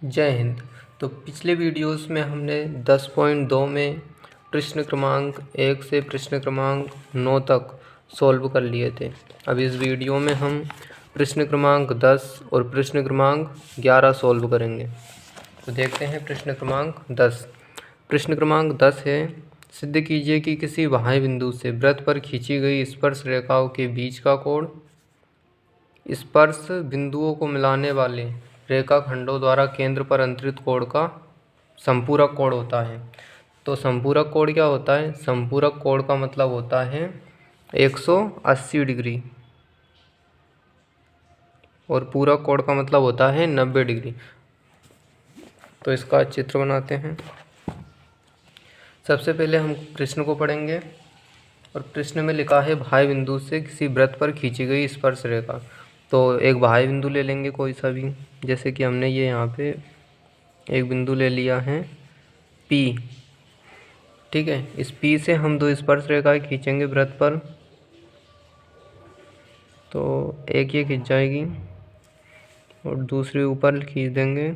जय हिंद। तो पिछले वीडियोस में हमने 10.2 में प्रश्न क्रमांक 1 से प्रश्न क्रमांक 9 तक सॉल्व कर लिए थे। अब इस वीडियो में हम प्रश्न क्रमांक 10 और प्रश्न क्रमांक 11 सॉल्व करेंगे। तो देखते हैं प्रश्न क्रमांक 10। प्रश्न क्रमांक 10 है, सिद्ध कीजिए कि किसी बाह्य बिंदु से वृत्त पर खींची गई स्पर्श रेखाओं के बीच का कोण स्पर्श बिंदुओं को मिलाने वाले रेखाखंडों द्वारा केंद्र पर अंतरित कोण का संपूरक कोण होता है। तो संपूरक कोण क्या होता है? संपूरक कोण का मतलब होता है 180 डिग्री और पूरक कोण का मतलब होता है 90 डिग्री। तो इसका चित्र बनाते हैं। सबसे पहले हम प्रश्न को पढ़ेंगे और प्रश्न में लिखा है बाह्य बिंदु से किसी वृत्त पर खींची गई स्पर्श रेखा। तो एक बाह्य बिंदु ले लेंगे कोई सा भी, जैसे कि हमने ये यहाँ पे एक बिंदु ले लिया है P। ठीक है, इस P से हम दो स्पर्श रेखाएं खींचेंगे वृत्त पर। तो एक ये खींच जाएगी और दूसरी ऊपर खींच देंगे।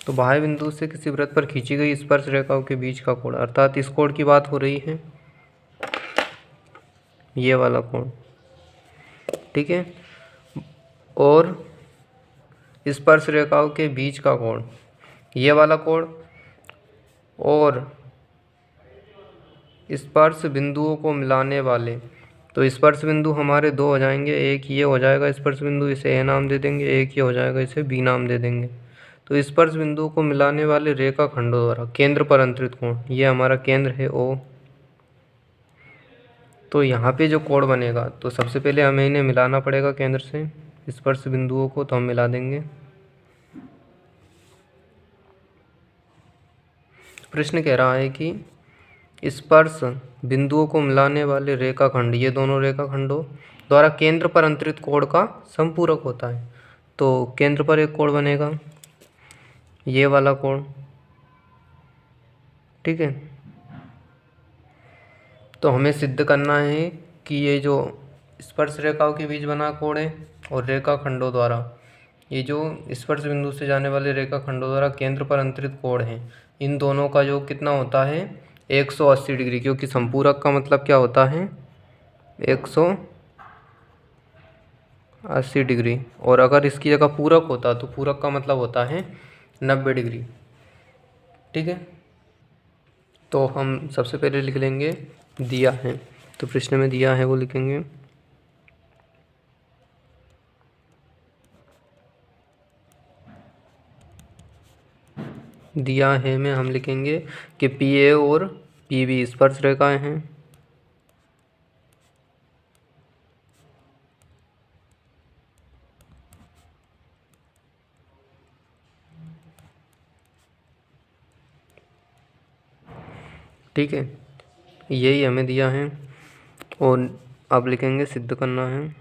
तो बाह्य बिंदु से किसी वृत्त पर खींची गई स्पर्श रेखाओं के बीच का कोण, अर्थात इस कोण की बात हो रही है, ये वाला कोण। ठीक है, और स्पर्श रेखाओं के बीच का कोण, ये वाला कोण, और स्पर्श बिंदुओं को मिलाने वाले, तो स्पर्श बिंदु हमारे दो हो जाएंगे। एक ये हो जाएगा स्पर्श बिंदु, इसे ए नाम दे देंगे। एक ये हो जाएगा, इसे बी नाम दे देंगे। तो स्पर्श बिंदुओं को मिलाने वाले रेखाखंडों द्वारा केंद्र पर अंतरित कोण, ये हमारा केंद्र है O। तो यहाँ पे जो कोण बनेगा, तो सबसे पहले हमें इन्हें मिलाना पड़ेगा केंद्र से स्पर्श बिंदुओं को। तो हम मिला देंगे। प्रश्न कह रहा है कि स्पर्श बिंदुओं को मिलाने वाले रेखाखंड, ये दोनों रेखाखंडों द्वारा केंद्र पर अंतरित कोण का संपूरक होता है। तो केंद्र पर एक कोण बनेगा, ये वाला कोण। ठीक है, तो हमें सिद्ध करना है कि ये जो स्पर्श रेखाओं के बीच बना कोण है और रेखाखंडों द्वारा, ये जो स्पर्श बिंदु से जाने वाले रेखाखंडों द्वारा केंद्र पर अंतरित कोण है, इन दोनों का योग कितना होता है? 180 डिग्री। क्योंकि संपूरक का मतलब क्या होता है? 180 डिग्री। और अगर इसकी जगह पूरक होता तो पूरक का मतलब होता है 90 डिग्री। ठीक है, तो हम सबसे पहले लिख लेंगे दिया है। तो प्रश्न में दिया है वो लिखेंगे। दिया है में हम लिखेंगे कि PA और PB स्पर्श रेखाएं हैं। ठीक है, यही हमें दिया है और अब लिखेंगे सिद्ध करना है।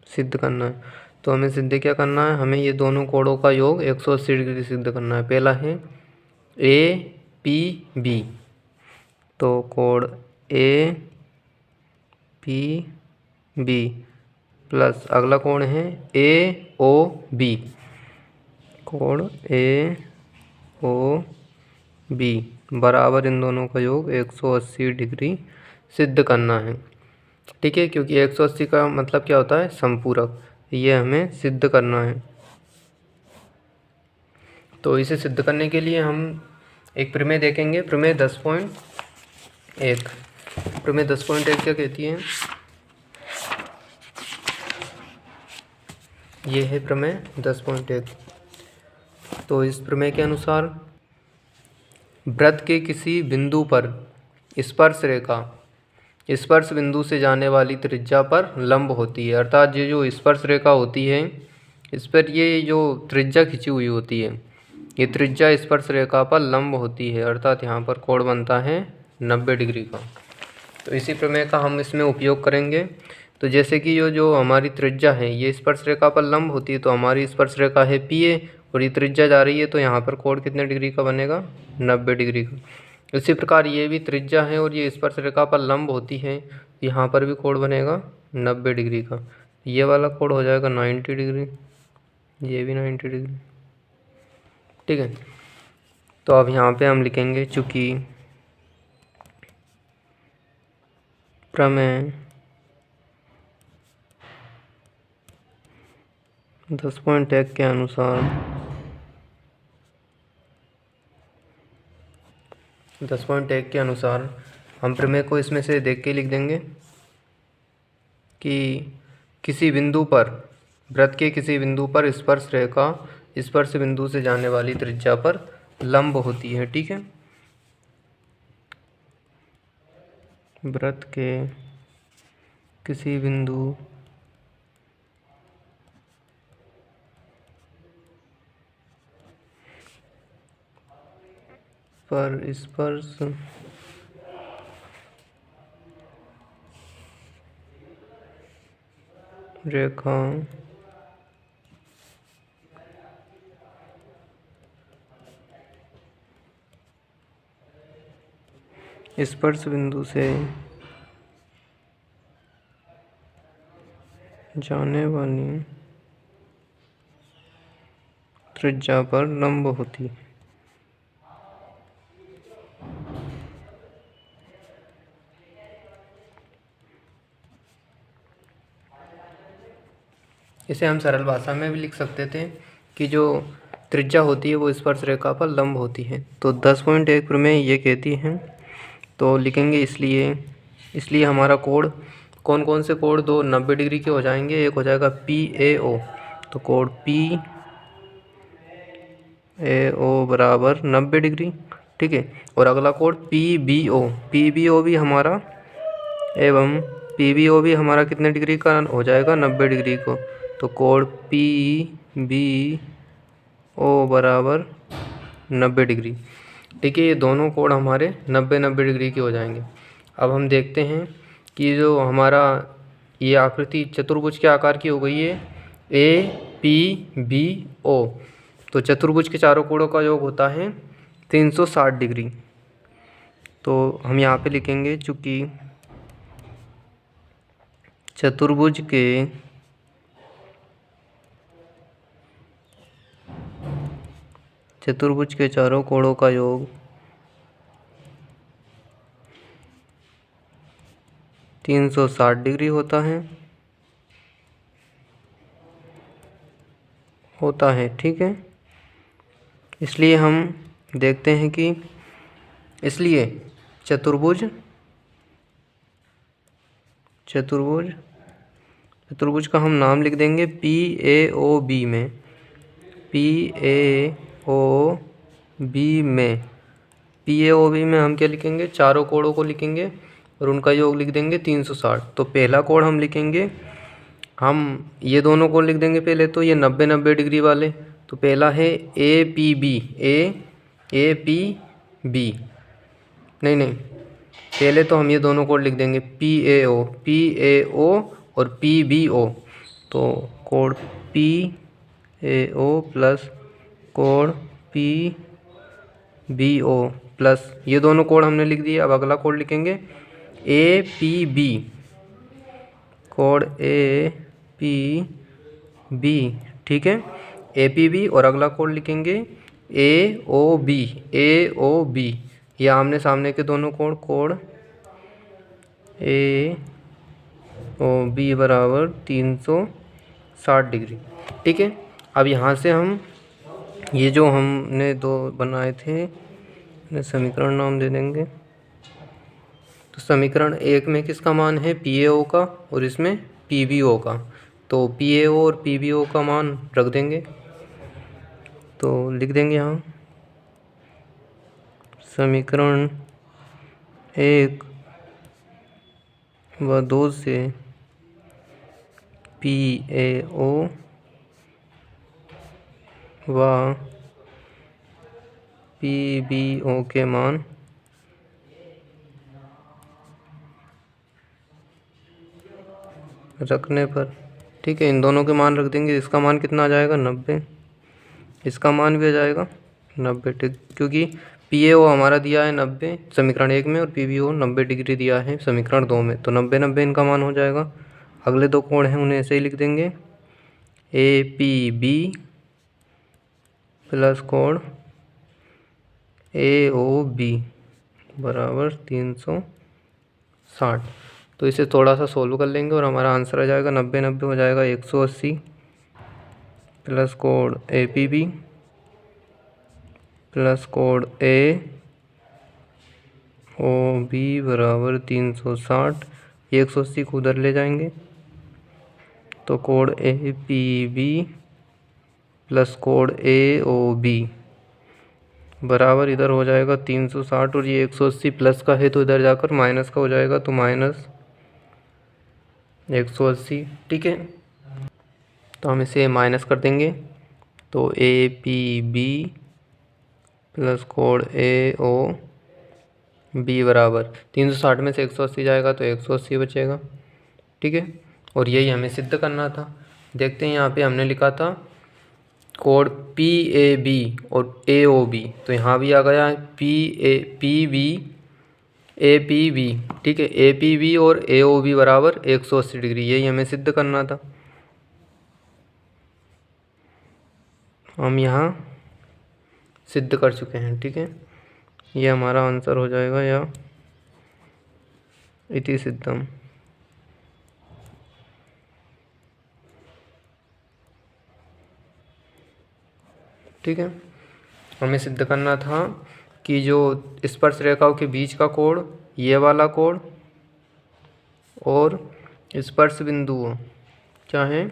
सिद्ध करना है, तो हमें सिद्ध क्या करना है? हमें ये दोनों कोणों का योग 180 डिग्री सिद्ध करना है। पहला है APB, तो कोण APB प्लस अगला कोण है AOB, कोण AOB बराबर इन दोनों का योग 180 डिग्री सिद्ध करना है। ठीक है, क्योंकि 180 का मतलब क्या होता है? संपूरक। ये हमें सिद्ध करना है। तो इसे सिद्ध करने के लिए हम एक प्रमेय देखेंगे, प्रमेय 10.1। प्रमेय 10.1 क्या कहती है? ये है प्रमेय 10.1। तो इस प्रमेय के अनुसार वृत्त के किसी बिंदु पर स्पर्श रेखा स्पर्श बिंदु से जाने वाली त्रिज्या पर लंब होती है। अर्थात ये जो स्पर्श रेखा होती है, इस पर ये जो त्रिज्या खिंची हुई होती है, ये त्रिज्या स्पर्श रेखा पर लंब होती है। अर्थात यहाँ पर कोण बनता है 90 डिग्री का। तो इसी प्रमेय का हम इसमें उपयोग करेंगे। तो जैसे कि जो हमारी त्रिज्या है, ये स्पर्श रेखा पर लंब होती है, तो हमारी स्पर्श रेखा है PA और ये त्रिज्या जा रही है तो यहाँ पर कोण कितने डिग्री का बनेगा, 90 डिग्री का। इसी प्रकार ये भी त्रिज्या है और ये स्पर्शरेखा पर लंब होती है, यहाँ पर भी कोण बनेगा 90 डिग्री का। ये वाला कोण हो जाएगा 90 डिग्री, ये भी 90 डिग्री, ठीक है। तो अब यहाँ पे हम लिखेंगे चूँकि प्रमेय 10.1 के अनुसार 10.1 के अनुसार हम प्रमेय को इसमें से देख के लिख देंगे कि किसी बिंदु पर, वृत्त के किसी बिंदु पर स्पर्श रेखा स्पर्श बिंदु से जाने वाली त्रिज्या पर लंब होती है, ठीक है। वृत्त के किसी बिंदु पर स्पर्श रेखा स्पर्श बिंदु से जाने वाली त्रिज्या पर लंब होती है। इसे हम सरल भाषा में भी लिख सकते थे कि जो त्रिज्या होती है वो स्पर्श रेखा पर लंब होती है। तो 10.1 प्रमेय ये कहती है, तो लिखेंगे इसलिए हमारा कोण, कौन कौन से कोण, दो 90 डिग्री के हो जाएंगे, एक हो जाएगा PAO, तो कोण PAO बराबर 90 डिग्री, ठीक है। और अगला कोण PBO भी हमारा कितने डिग्री का हो जाएगा, 90 डिग्री को। तो कोण PBO बराबर 90 डिग्री, ठीक है। ये दोनों कोण हमारे 90 डिग्री के हो जाएंगे। अब हम देखते हैं कि जो हमारा ये आकृति चतुर्भुज के आकार की हो गई है APBO, तो चतुर्भुज के चारों कोणों का योग होता है 360 डिग्री। तो हम यहाँ पे लिखेंगे चूँकि चतुर्भुज के चारों कोणों का योग 360 डिग्री होता है, ठीक है। इसलिए हम देखते हैं कि इसलिए चतुर्भुज का हम नाम लिख देंगे PAOB में, PAOB में हम क्या लिखेंगे, चारों कोणों को लिखेंगे और उनका योग लिख देंगे 360। तो पहला कोण हम लिखेंगे, हम ये दोनों कोण लिख देंगे पहले, तो ये 90 डिग्री वाले। तो पहला है APB, नहीं, पहले तो हम ये दोनों कोण लिख देंगे PAO और PBO। तो कोण PAO प्लस कोण PBO प्लस ये दोनों कोण हमने लिख दिए। अब अगला कोण लिखेंगे APB, कोण APB, ठीक है, APB। और अगला कोण लिखेंगे AOB, ये आमने सामने के दोनों कोण AOB बराबर 360 डिग्री, ठीक है। अब यहाँ से हम ये जो हमने दो बनाए थे समीकरण नाम दे देंगे। तो समीकरण 1 में किसका मान है, PAO का, और इसमें PBO का। तो PAO और PBO का मान रख देंगे, तो लिख देंगे यहाँ समीकरण 1 व 2 से PAO व PBO के मान रखने पर, ठीक है, इन दोनों के मान रख देंगे। इसका मान कितना आ जाएगा, 90। इसका मान भी आ जाएगा 90 डिग्री, क्योंकि पी ए ओ हमारा दिया है 90 समीकरण 1 में और पी बी ओ 90 डिग्री दिया है समीकरण 2 में, तो 90 90 इनका मान हो जाएगा। अगले दो कोण हैं उन्हें ऐसे ही लिख देंगे, ए पी बी प्लस कोण ए ओ बी बराबर 360। तो इसे थोड़ा सा सोल्व कर लेंगे और हमारा आंसर आ जाएगा 90 90 हो जाएगा 180 प्लस कोण ए पी बी प्लस कोण ए ओ बी बराबर 360। 180 को उधर ले जाएंगे तो कोण ए पी बी प्लस कोण ए ओ बी बराबर इधर हो जाएगा 360, और ये 180 प्लस का है तो इधर जाकर माइनस का हो जाएगा, तो माइनस 180। ठीक है, तो हम इसे माइनस कर देंगे, तो ए पी बी प्लस कोण ए ओ बी बराबर 360 में से 180 जाएगा तो 180 बचेगा। ठीक है, और यही हमें सिद्ध करना था। देखते हैं यहाँ पे हमने लिखा था कोण पी ए बी और ए ओ बी, तो यहाँ भी आ गया P B A P B. ठीक है, ए पी बी और ए ओ बी बराबर 180 डिग्री, यही हमें सिद्ध करना था। हम यहाँ सिद्ध कर चुके हैं। ठीक है, ये हमारा आंसर हो जाएगा, या इति सिद्धम। ठीक है, हमें सिद्ध करना था कि जो स्पर्श रेखाओं के बीच का कोण, ये वाला कोण, और स्पर्श बिंदुओं, चाहे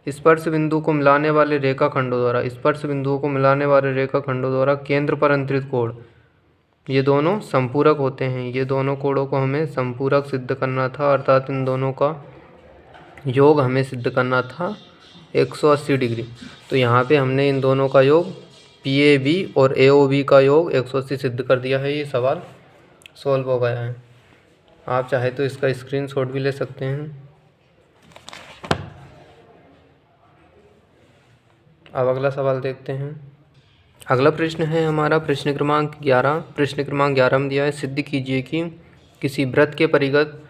स्पर्श बिंदु को मिलाने वाले रेखाखंडों द्वारा, स्पर्श बिंदुओं को मिलाने वाले रेखाखंडों द्वारा केंद्र पर अंतरित कोण, ये दोनों संपूरक होते हैं। ये दोनों कोणों को हमें संपूरक सिद्ध करना था, अर्थात इन दोनों का योग हमें सिद्ध करना था 180 डिग्री। तो यहाँ पे हमने इन दोनों का योग पी ए बी और ए ओ बी का योग 180 सिद्ध कर दिया है। ये सवाल सॉल्व हो गया है। आप चाहे तो इसका स्क्रीनशॉट भी ले सकते हैं। अब अगला सवाल देखते हैं। अगला प्रश्न है हमारा प्रश्न क्रमांक 11। प्रश्न क्रमांक 11 में दिया है, सिद्ध कीजिए कि किसी वृत्त के परिगत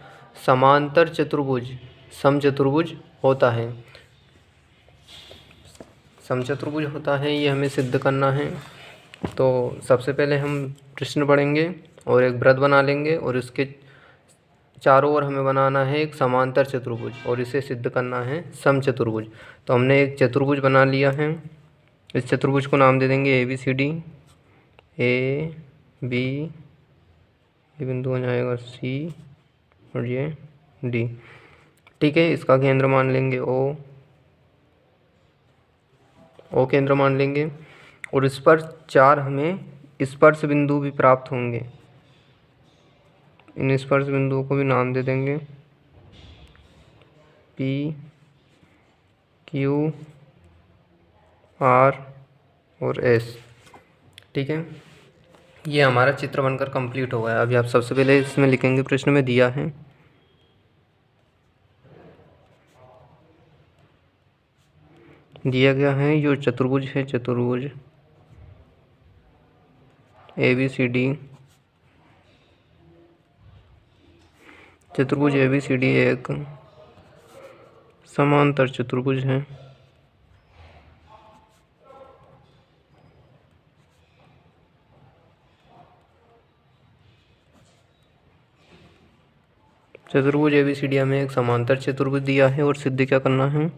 समांतर चतुर्भुज समचतुर्भुज होता है। समचतुर्भुज होता है, ये हमें सिद्ध करना है। तो सबसे पहले हम प्रश्न पढ़ेंगे और एक वृत्त बना लेंगे, और इसके चारों ओर हमें बनाना है एक समांतर चतुर्भुज, और इसे सिद्ध करना है समचतुर्भुज। तो हमने एक चतुर्भुज बना लिया है। इस चतुर्भुज को नाम दे देंगे A B C D. A B, ये बिंदु हो जाएगा सी, और ये डी। ठीक है, इसका केंद्र मान लेंगे ओ केंद्र मान लेंगे, और इस पर 4 हमें स्पर्श बिंदु भी प्राप्त होंगे। इन स्पर्श बिंदुओं को भी नाम दे देंगे पी क्यू आर और एस। ठीक है, ये हमारा चित्र बनकर कंप्लीट हो गया। अभी आप सबसे पहले इसमें लिखेंगे, प्रश्न में दिया है दिया गया है जो चतुर्भुज है, चतुर्भुज ए बी सी डी, चतुर्भुज ए बी सी डी एक समांतर चतुर्भुज है। चतुर्भुज ए बी सी डी हमें एक समांतर चतुर्भुज दिया है, और सिद्ध क्या करना है,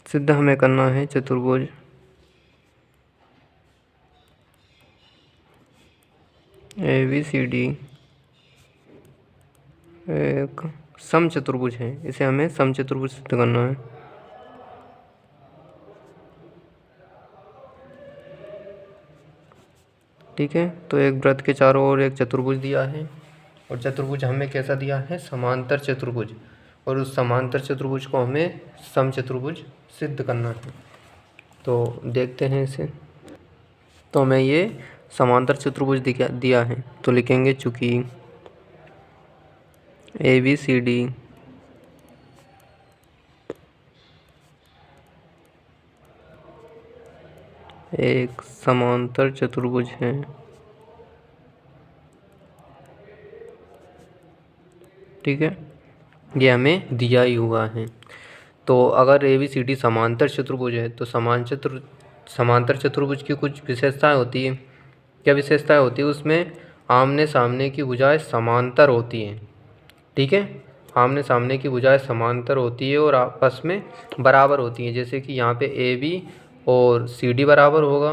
सिद्ध हमें करना है चतुर्भुज ए बी सी डी एक समचतुर्भुज है। इसे हमें समचतुर्भुज सिद्ध करना है। ठीक है, तो एक वृत्त के चारों ओर एक चतुर्भुज दिया है, और चतुर्भुज हमें कैसा दिया है, समांतर चतुर्भुज, और उस समांतर चतुर्भुज को हमें समचतुर्भुज सिद्ध करना है। तो देखते हैं इसे। तो हमें ये समांतर चतुर्भुज दिया है, तो लिखेंगे चूँकि ABCD एक समांतर चतुर्भुज है। ठीक है, ये हमें दिया ही हुआ है। तो अगर ABCD समांतर चतुर्भुज है तो समांतर चतुर्भुज की कुछ विशेषताएं होती है। क्या विशेषताएं होती है उसमें? आमने सामने की भुजाएं समांतर होती हैं। ठीक है, आमने सामने की भुजाएं समांतर होती है और आपस में बराबर होती हैं। जैसे कि यहाँ पे AB और CD बराबर होगा,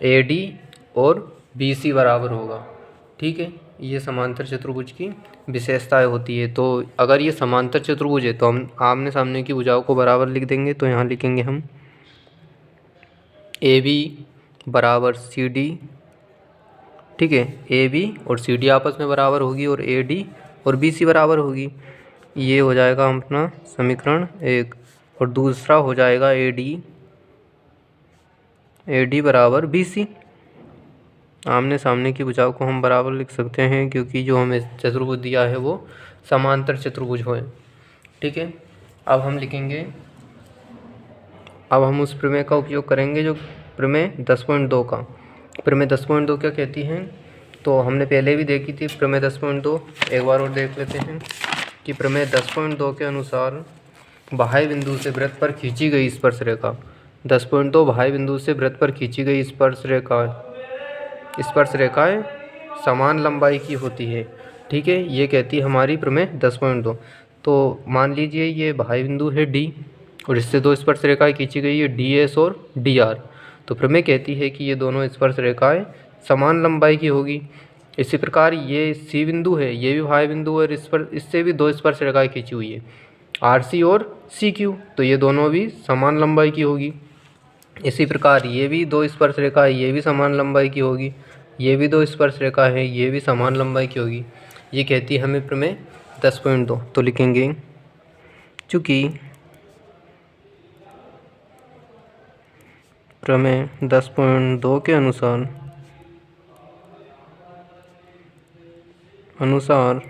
AD और BC बराबर होगा। ठीक है, ये समांतर चतुर्भुज की विशेषताएं होती है। तो अगर ये समांतर चतुर्भुज है तो हम आमने सामने की भुजाओं को बराबर लिख देंगे। तो यहाँ लिखेंगे हम AB बराबर CD। ठीक है, AB और CD आपस में बराबर होगी और AD और BC बराबर होगी। ये हो जाएगा अपना समीकरण 1। और दूसरा हो जाएगा AD बराबर BC। आमने सामने की भुजाओं को हम बराबर लिख सकते हैं क्योंकि जो हमें चतुर्भुज दिया है वो समांतर चतुर्भुज है। ठीक है, अब हम उस प्रमेय का उपयोग करेंगे जो प्रमेय 10.2 का। प्रमेय 10.2 क्या कहती हैं? तो हमने पहले भी देखी थी प्रमेय 10.2, एक बार और देख लेते हैं कि प्रमेय 10.2 के अनुसार बाह्य बिंदु से वृत्त पर खींची गई स्पर्श रेखा 10.2 बाह्य बिंदु से वृत्त पर खींची गई स्पर्श रेखाएं समान लंबाई की होती है। ठीक है, ये कहती है हमारी प्रमेय 10.2। तो मान लीजिए ये बाह्य बिंदु है D और इससे दो स्पर्श रेखाएं खींची गई है DS और DR। तो प्रमेय कहती है कि ये दोनों स्पर्श रेखाएं समान लंबाई की होगी। इसी प्रकार ये C बिंदु है, ये भी बाह्य बिंदु है और इससे भी दो स्पर्श रेखाएं खींची हुई है RC और CQ। तो ये दोनों भी समान लंबाई की होगी। इसी प्रकार ये भी दो स्पर्श रेखा है, ये भी समान लंबाई की होगी। ये भी दो स्पर्श रेखा है, ये भी समान लंबाई की होगी। ये कहती है हमें प्रमेय 10.2। तो लिखेंगे चूँकि प्रमेय 10.2 के अनुसार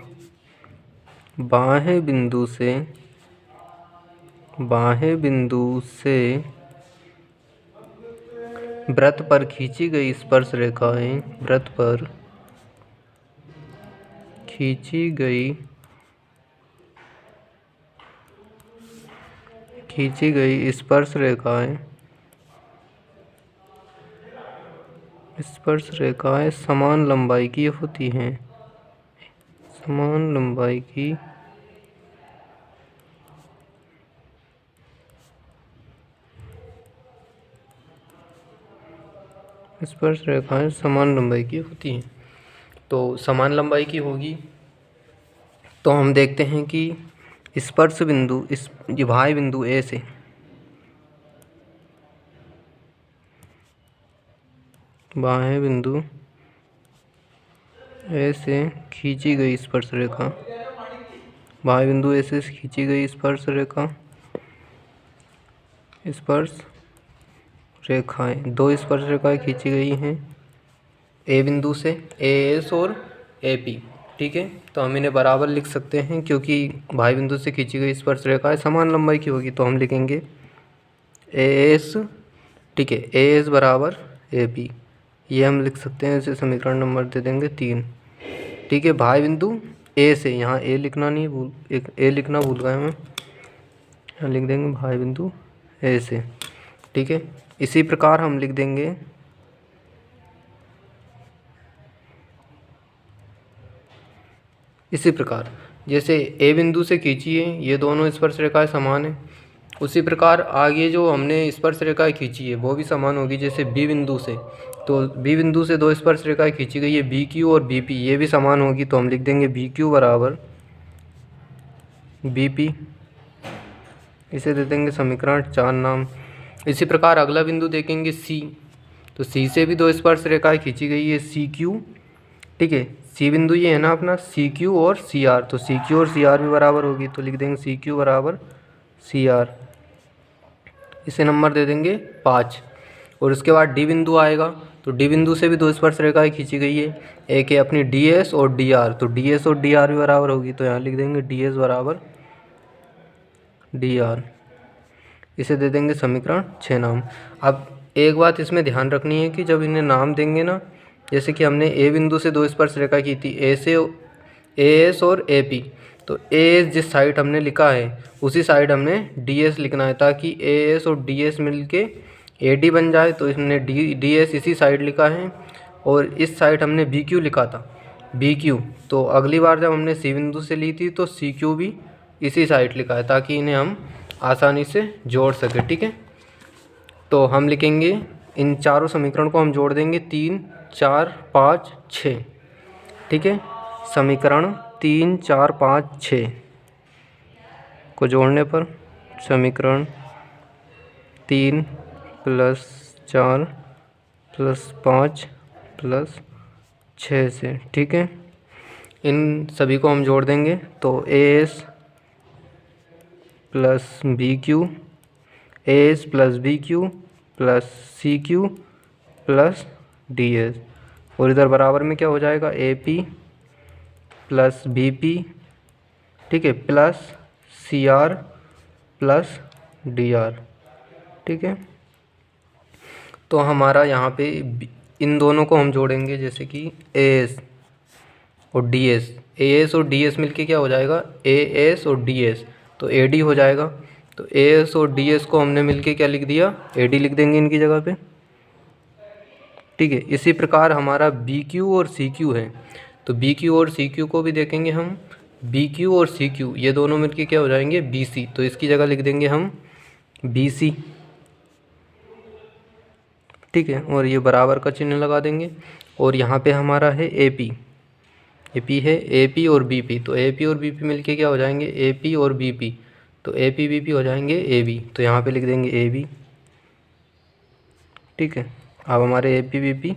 बाह्य बिंदु से वृत्त पर खींची गई स्पर्श रेखाएं स्पर्श रेखाएं समान लंबाई की होती हैं। समान लंबाई की स्पर्श रेखाएं समान लंबाई की होती हैं। तो समान लंबाई की होगी तो हम देखते हैं कि स्पर्श बिंदु ये बाह्य बिंदु A से खींची गई स्पर्श रेखा रेखाएं दो स्पर्श रेखाएं खींची गई हैं A बिंदु से AS और AP। ठीक है, तो हम इन्हें बराबर लिख सकते हैं क्योंकि बाह्य बिंदु से खींची गई स्पर्श रेखाएं समान लंबाई की होगी। तो हम लिखेंगे AS। ठीक है, AS बराबर AP, ये हम लिख सकते हैं। इसे समीकरण नंबर दे देंगे 3। ठीक है, बाह्य बिंदु A से, यहाँ A लिखना भूल गए मैं, यहाँ लिख देंगे बाह्य बिंदु A से। ठीक है, इसी प्रकार हम लिख देंगे जैसे A बिंदु से खींची है ये दोनों स्पर्श रेखाएं समान है, उसी प्रकार आगे जो हमने स्पर्श रेखाएं खींची है वो भी समान होगी। जैसे B बिंदु से, तो B बिंदु से दो स्पर्श रेखाएं खींची गई है BQ और BP, ये भी समान होगी। तो हम लिख देंगे BQ बराबर BP, इसे दे देंगे समीकरण 4 नाम। इसी प्रकार अगला बिंदु देखेंगे C, तो C से भी दो स्पर्श रेखाएं खींची गई है CQ। ठीक है, C बिंदु ये है ना अपना CQ और CR, तो CQ और CR भी बराबर होगी। तो लिख देंगे CQ बराबर CR, इसे नंबर दे देंगे 5। और उसके बाद डी बिंदु आएगा, तो डी बिंदु से भी दो स्पर्श रेखाएं खींची गई है, एक है अपनी डी एस और डी आर, तो डी एस और डी आर भी बराबर होगी, तो यहाँ लिख देंगे डी एस बराबर डी आर। इसे दे देंगे समीकरण 6 नाम। अब एक बात इसमें ध्यान रखनी है कि जब इन्हें नाम देंगे ना, जैसे कि हमने ए बिंदु से दो स्पर्श रेखा की थी, ए से ए एस और ए पी, तो ए एस जिस साइड हमने लिखा है उसी साइड हमने डी एस लिखना है, ताकि ए एस और डी एस मिल के ए डी बन जाए। तो इसने डी एस इसी साइड लिखा है और इस साइड हमने बी क्यू लिखा था, बी क्यू। तो अगली बार जब हमने सी बिंदु से ली थी तो सी क्यू भी इसी साइड लिखा है, ताकि इन्हें हम आसानी से जोड़ सके। ठीक है, तो हम लिखेंगे इन चारों समीकरण को हम जोड़ देंगे 3, 4, 5, 6। ठीक है, समीकरण 3, 4, 5, 6 को जोड़ने पर समीकरण 3 + 4 + 5 + 6 से, ठीक है, इन सभी को हम जोड़ देंगे तो A S plus B Q, A S plus B Q plus C Q plus D S, और इधर बराबर में क्या हो जाएगा, A P plus B P, ठीक है, plus C R plus D R. ठीक है, तो हमारा यहाँ पे इन दोनों को हम जोड़ेंगे, जैसे कि ए एस और डी एस, ए एस और डी एस मिल क्या हो जाएगा, ए एस और डी एस, तो ए डी हो जाएगा। तो ए एस और डी एस को हमने मिलके क्या लिख दिया, ए डी लिख देंगे इनकी जगह पे। ठीक है, इसी प्रकार हमारा बी क्यू और सी क्यू है, तो बी क्यू और सी क्यू को भी देखेंगे हम, बी क्यू और सी क्यू ये दोनों मिलके क्या हो जाएंगे, बी सी, तो इसकी जगह लिख देंगे हम बी सी। ठीक है, और ये बराबर का चिन्ह लगा देंगे, और यहाँ पे हमारा है ए पी, ए पी है ए पी और बी पी, तो ए पी और बी पी मिल क्या हो जाएंगे, ए पी और बी पी, तो ए पी बी पी हो जाएंगे ए बी, तो यहाँ पे लिख देंगे ए बी। ठीक है, अब हमारे A P B P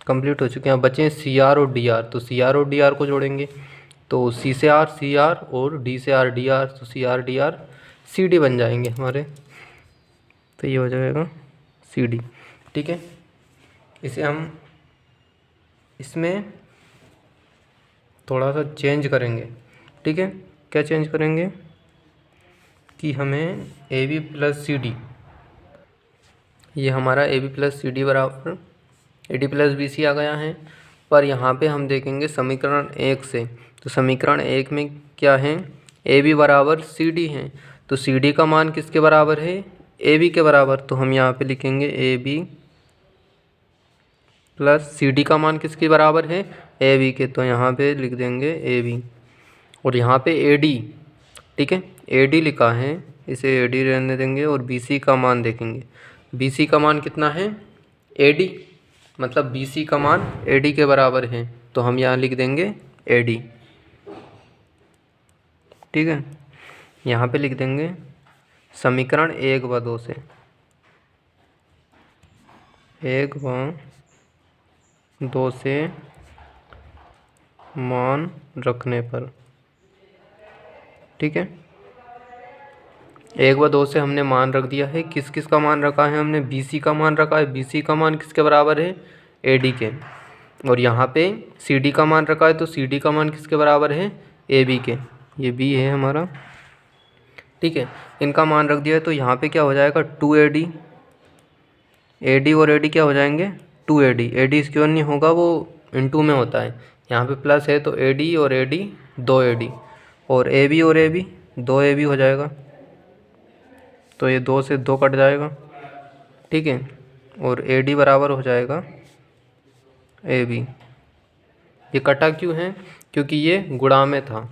complete हो चुके हैं। अब बचे सी आर और डी आर, तो सी आर और डी आर को जोड़ेंगे, तो सी से आर सी आर और डी से आर डी आर, तो C R D R C D बन जाएंगे हमारे, तो ये हो जाएगा सी डी। ठीक है, इसे हम इसमें थोड़ा सा चेंज करेंगे। ठीक है, क्या चेंज करेंगे कि हमें A B plus C D, ये हमारा A B plus C D बराबर A D plus B C आ गया है, पर यहाँ पे हम देखेंगे समीकरण 1 से, तो समीकरण 1 में क्या है, ए बी बराबर सी डी है, तो सी डी का मान किसके बराबर है, ए बी के बराबर, तो हम यहाँ पे लिखेंगे A B plus C D का मान किसके बराबर है, ए बी के, तो यहाँ पे लिख देंगे ए बी, और यहाँ पे ए डी, ठीक है, ए डी लिखा है, इसे ए डी रहने देंगे, और बी सी का मान देखेंगे, बी सी का मान कितना है, ए डी, मतलब बी सी का मान ए डी के बराबर है, तो हम यहाँ लिख देंगे ए डी। ठीक है, यहाँ पे लिख देंगे समीकरण 1 व 2 से, 1 व 2 से मान रखने पर, ठीक है, 1 व 2 से हमने मान रख दिया है, किस किस का मान रखा है हमने, बी सी का मान रखा है, बी सी का मान किसके बराबर है, ए डी के, और यहाँ पे सी डी का मान रखा है, तो सी डी का मान किसके बराबर है, ए बी के, ये बी है हमारा। ठीक है, इनका मान रख दिया है, तो यहाँ पे क्या हो जाएगा 2 ए डी, ए डी और ए डी क्या हो जाएंगे 2 A D, A D square नहीं होगा, वो इनटू में होता है, यहाँ पे प्लस है, तो ए डी और ए डी 2 ए डी, और ए बी और ए बी 2 ए बी हो जाएगा, तो ये 2 से 2 कट जाएगा। ठीक है, और ए डी बराबर हो जाएगा ए बी, ये कटा क्यों है, क्योंकि ये गुणा में था।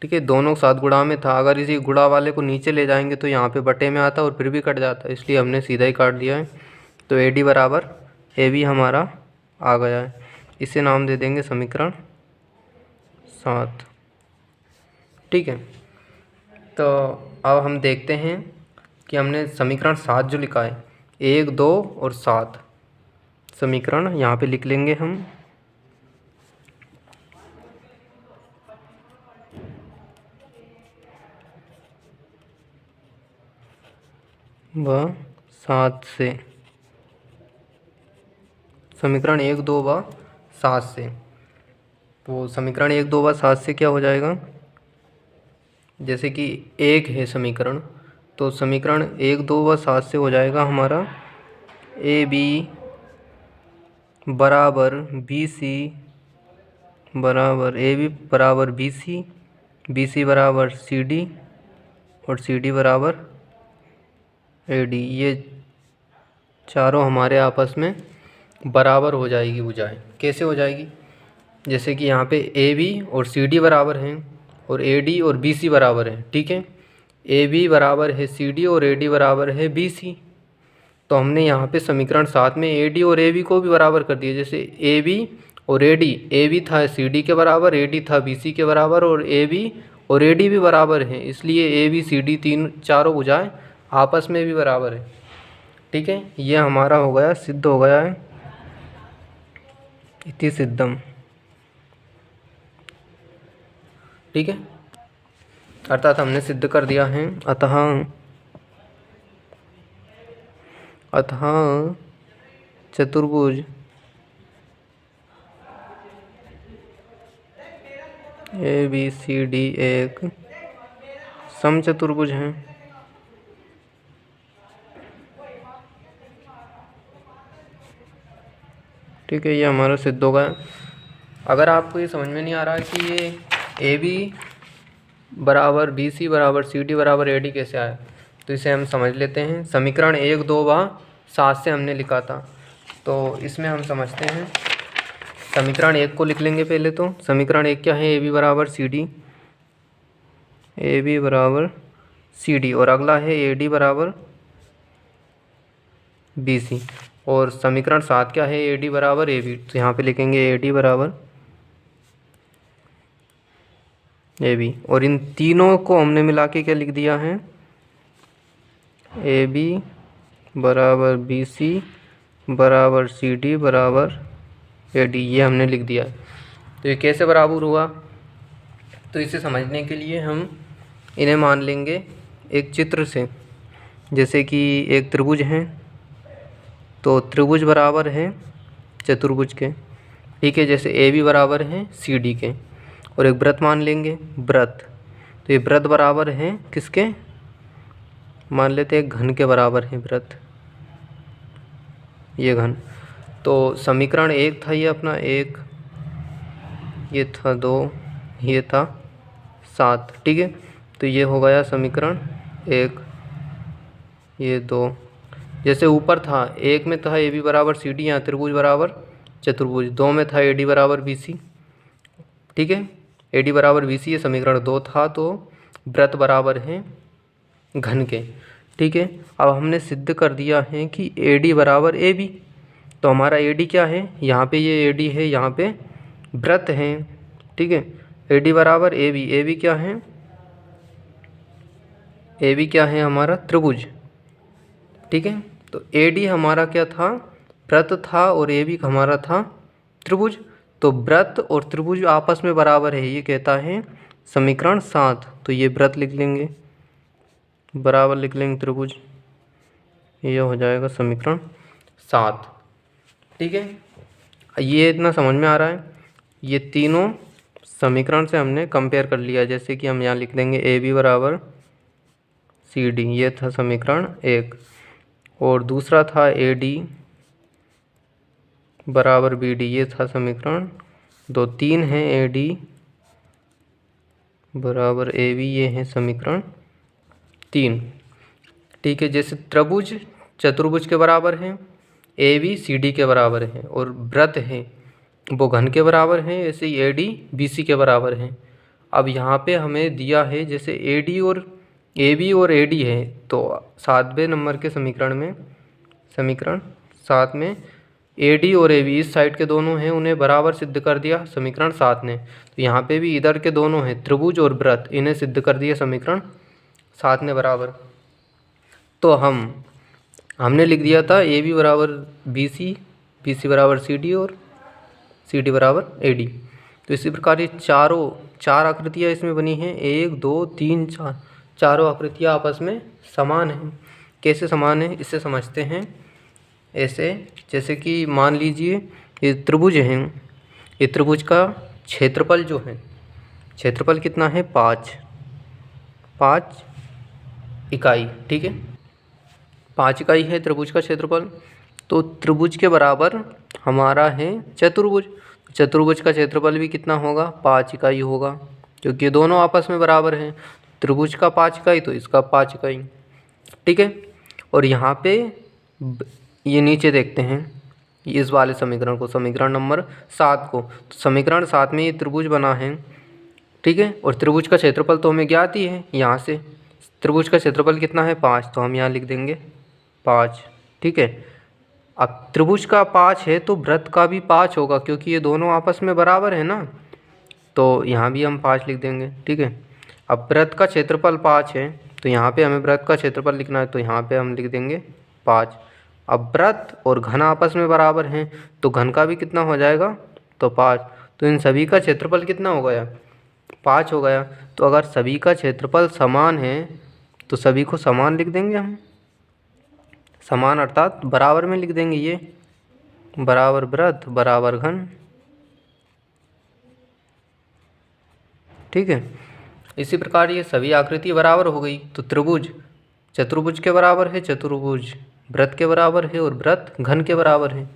ठीक है, दोनों साथ गुणा में था, अगर इसी गुणा वाले को नीचे ले जाएंगे तो यहाँ पे बटे में आता और फिर भी कट जाता, इसलिए हमने सीधा ही काट दिया है, तो ए डी बराबर ए बी हमारा आ गया है, इसे नाम दे देंगे समीकरण 7। ठीक है, तो अब हम देखते हैं कि हमने समीकरण 7 जो लिखा है, 1, 2 और 7 समीकरण यहाँ पे लिख लेंगे हम, व 7 से, समीकरण 1, 2 व 7 से। तो समीकरण 1, 2 व 7 से क्या हो जाएगा, जैसे कि एक है समीकरण, तो समीकरण 1, 2 व 7 से हो जाएगा हमारा ए बी बराबर बी सी बराबर बी सी बराबर सी डी और सी डी बराबर ए डी। ये चारों हमारे आपस में बराबर हो जाएगी भुजाएं। कैसे हो जाएगी, जैसे कि यहाँ पे ए बी और सी डी बराबर हैं और ए डी और बी सी बराबर हैं। ठीक है, ए बी बराबर है सी डी और ए डी बराबर है बी सी। तो हमने यहाँ पे समीकरण 7 में ए डी और ए बी को भी बराबर कर दिया। जैसे ए बी और ए बी था सी डी के बराबर, ए डी था बी सी के बराबर और ए बी और ए डी भी बराबर हैं, इसलिए ए बी सी डी चारों भुजाएं आपस में भी बराबर है। ठीक है, ये हमारा हो गया, सिद्ध हो गया है, इति सिद्धम। ठीक है, अर्थात हमने सिद्ध कर दिया है। अतः चतुर्भुज ए बी सी डी एक समचतुर्भुज है। ठीक है, ये हमारा सिद्ध होगा। अगर आपको ये समझ में नहीं आ रहा है कि ये ए बी बराबर बी सी बराबर सी डी बराबर ए डी कैसे आया, तो इसे हम समझ लेते हैं। समीकरण 1, 2 व 7 से हमने लिखा था, तो इसमें हम समझते हैं। समीकरण 1 को लिख लेंगे पहले। तो समीकरण 1 क्या है, ए बी बराबर सी डी और अगला है ए डी बराबर बी सी। और समीकरण 7 क्या है, ए डी बराबर ए बी। तो यहाँ पे लिखेंगे ए डी बराबर ए बी, और इन तीनों को हमने मिला के क्या लिख दिया है, ए बी बराबर बी सी बराबर सी डी बराबर ए डी, ये हमने लिख दिया है। तो ये कैसे बराबर हुआ, तो इसे समझने के लिए हम इन्हें मान लेंगे एक चित्र से। जैसे कि एक त्रिभुज है, तो त्रिभुज बराबर है चतुर्भुज के। ठीक है, जैसे ए बी बराबर है सी डी के। और एक वृत्त मान लेंगे, वृत्त, तो ये वृत्त बराबर है किसके, मान लेते हैं घन के बराबर है वृत्त, ये घन। तो समीकरण 1 था ये अपना 1, ये था 2, ये था 7। ठीक है, तो ये हो गया समीकरण 1, ये 2। जैसे ऊपर था 1 में था ए बी बराबर सी डी, यहाँ त्रिभुज बराबर चतुर्भुज। 2 में था ए डी बराबर बी सी। ठीक है, ए डी बराबर बी सी, ये समीकरण 2 था। तो वृत्त बराबर है घन के। ठीक है, अब हमने सिद्ध कर दिया है कि ए डी बराबर ए बी। तो हमारा ए डी क्या है, यहाँ पे ये ए डी है, यहाँ पे वृत्त है। ठीक है, ए डी बराबर ए बी। ए बी क्या है, ए बी क्या है हमारा त्रिभुज। ठीक है, तो ए डी हमारा क्या था, वृत्त था, और ए बी हमारा था त्रिभुज। तो वृत्त और त्रिभुज आपस में बराबर है, ये कहता है समीकरण 7। तो ये वृत्त लिख लेंगे, बराबर लिख लेंगे त्रिभुज, ये हो जाएगा समीकरण 7। ठीक है, ये इतना समझ में आ रहा है। ये तीनों समीकरण से हमने कंपेयर कर लिया। जैसे कि हम यहाँ लिख देंगे ए बी बराबर सी डी, ये था समीकरण 1। और दूसरा था ए डी बराबर बी डी, ये था समीकरण 2। 3 है ए डी बराबर ए बी, ये है समीकरण 3। ठीक है, जैसे त्रिभुज चतुर्भुज के बराबर है, ए बी सी डी के बराबर है, और वृत्त है वो घन के बराबर है, ऐसे ही ए डी बी सी के बराबर है। अब यहाँ पे हमें दिया है जैसे ए डी और ए बी और ए डी है, तो 7वें नंबर के समीकरण में, समीकरण 7 में ए डी और ए बी इस साइड के दोनों हैं, उन्हें बराबर सिद्ध कर दिया समीकरण 7 ने। तो यहाँ पे भी इधर के दोनों हैं त्रिभुज और वृत्त, इन्हें सिद्ध कर दिया समीकरण 7 ने बराबर। तो हमने लिख दिया था ए बी बराबर बी सी बराबर सी डी और सी डी बराबर ए डी। तो इसी प्रकार ये चार आकृतियाँ इसमें बनी हैं, 1 2 3 4, चारों आकृतियाँ आपस में समान हैं। कैसे समान है, इससे समझते हैं। ऐसे जैसे कि मान लीजिए ये त्रिभुज हैं, ये त्रिभुज का क्षेत्रफल जो है, क्षेत्रफल कितना है 5 इकाई, ठीक है, 5 इकाई है त्रिभुज का क्षेत्रफल। तो त्रिभुज के बराबर हमारा है चतुर्भुज, चतुर्भुज का क्षेत्रफल भी कितना होगा 5 इकाई होगा, क्योंकि ये दोनों आपस में बराबर हैं। त्रिभुज का 5 इकाई तो इसका 5 इकाई, ठीक है। और यहाँ पे ये नीचे देखते हैं इस वाले समीकरण को, समीकरण नंबर 7 को। तो समीकरण 7 में ये त्रिभुज बना है, ठीक है। और त्रिभुज का क्षेत्रफल तो हमें ज्ञात ही है, यहाँ से त्रिभुज का क्षेत्रफल कितना है 5, तो हम यहाँ लिख देंगे 5, ठीक है। अब त्रिभुज का 5 है तो वृत्त का भी 5 होगा, क्योंकि ये दोनों आपस में बराबर है ना, तो यहाँ भी हम 5 लिख देंगे, ठीक है। अब वृत्त का क्षेत्रफल 5 है तो यहाँ पे हमें वृत्त का क्षेत्रफल लिखना है, तो यहाँ पे हम लिख देंगे 5। अब वृत्त और घन आपस में बराबर हैं तो घन का भी कितना हो जाएगा, तो 5। तो इन सभी का क्षेत्रफल कितना हो गया 5 हो गया। तो अगर सभी का क्षेत्रफल समान है तो सभी को समान लिख देंगे हम, समान अर्थात बराबर में लिख देंगे, ये बराबर वृत्त बराबर घन, ठीक है। इसी प्रकार ये सभी आकृति बराबर हो गई। तो त्रिभुज चतुर्भुज के बराबर है, चतुर्भुज वृत्त के बराबर है और वृत्त घन के बराबर है।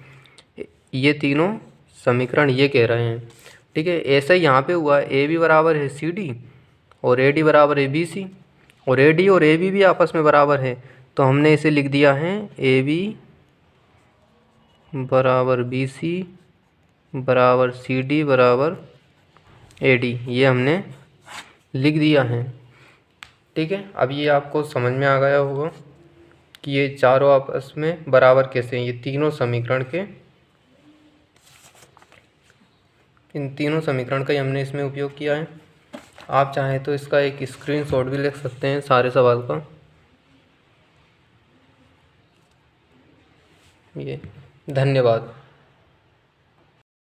ये तीनों समीकरण ये कह रहे हैं, ठीक है। ऐसा ही यहाँ पे हुआ, ए बी बराबर है सी डी और ए डी बराबर है बी सी, और ए डी और ए बी भी आपस में बराबर है, तो हमने इसे लिख दिया है ए बी बराबर बी सी बराबर सी डी बराबर ए डी, ये हमने लिख दिया है, ठीक है। अब ये आपको समझ में आ गया होगा कि ये चारों आपस में बराबर कैसे हैं। ये तीनों समीकरण के, इन तीनों समीकरण का ही हमने इसमें उपयोग किया है। आप चाहें तो इसका एक स्क्रीनशॉट भी लिख सकते हैं सारे सवाल का। ये धन्यवाद।